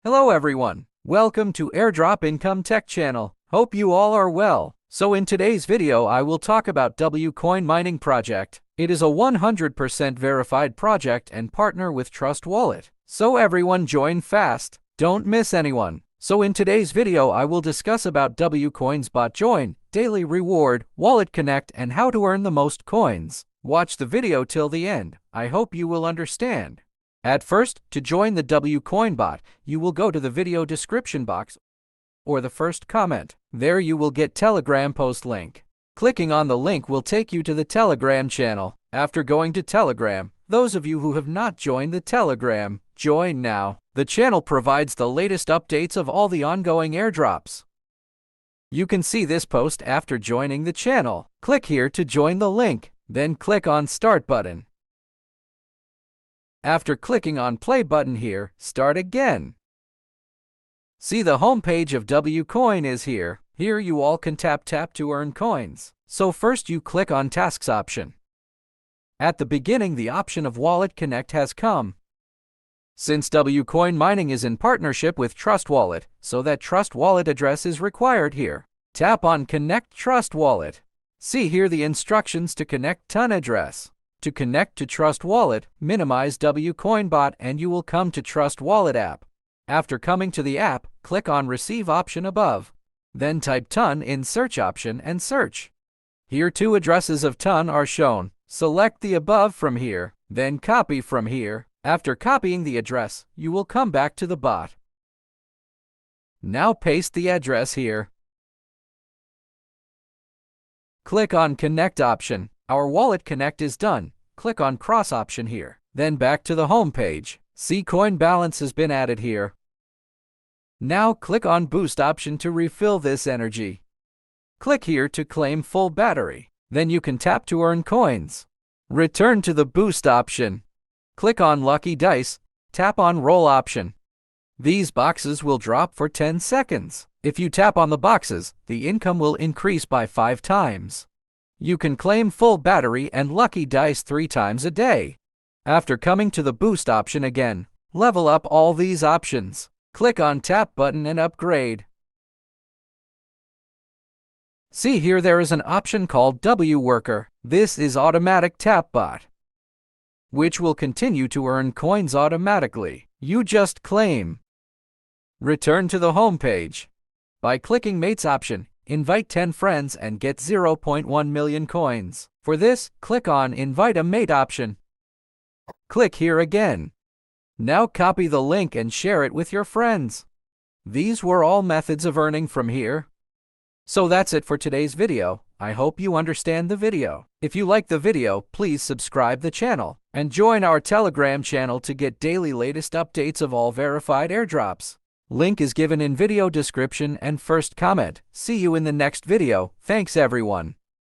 Hello everyone, welcome to Airdrop Income Tech channel. Hope you all are well. So in today's video I will talk about wcoin mining project. It is a 100% verified project and partner with Trust Wallet. So everyone join fast, don't miss anyone. So in today's video I will discuss about wcoin's bot join, daily reward, wallet connect and how to earn the most coins. Watch the video till the end, I hope you will understand. At first, to join the wcoin bot, you will go to the video description box or the first comment. There you will get Telegram post link. Clicking on the link will take you to the Telegram channel. After going to Telegram, those of you who have not joined the Telegram, join now. The channel provides the latest updates of all the ongoing airdrops. You can see this post after joining the channel. Click here to join the link, then click on Start button. After clicking on Play button here, start again. See the home page of wcoin is here. Here you all can tap to earn coins. So first you click on Tasks option. At the beginning the option of Wallet Connect has come. Since wcoin mining is in partnership with Trust Wallet, so that Trust Wallet address is required here. Tap on Connect Trust Wallet. See here the instructions to connect TON address. To connect to Trust Wallet, minimize wcoin bot and you will come to Trust Wallet app. After coming to the app, click on Receive option above. Then type TON in search option and search. Here two addresses of TON are shown. Select the above from here, then copy from here. After copying the address, you will come back to the bot. Now paste the address here. Click on Connect option. Our Wallet Connect is done. Click on Cross option here. Then back to the home page. See coin balance has been added here. Now click on Boost option to refill this energy. Click here to claim full battery. Then you can tap to earn coins. Return to the Boost option. Click on Lucky Dice. Tap on Roll option. These boxes will drop for 10 seconds. If you tap on the boxes, the income will increase by 5 times. You can claim full battery and lucky dice 3 times a day. After coming to the Boost option again, level up all these options. Click on Tap button and upgrade. See here there is an option called W-Worker. This is automatic tap bot, which will continue to earn coins automatically. You just claim. Return to the home page. By clicking Mates option, invite 10 friends and get 0.1 million coins. For this, click on Invite a Mate option. Click here again. Now copy the link and share it with your friends. These were all methods of earning from here. So that's it for today's video. I hope you understand the video. If you like the video, please subscribe the channel and join our Telegram channel to get daily latest updates of all verified airdrops. Link is given in video description and first comment. See you in the next video. Thanks everyone.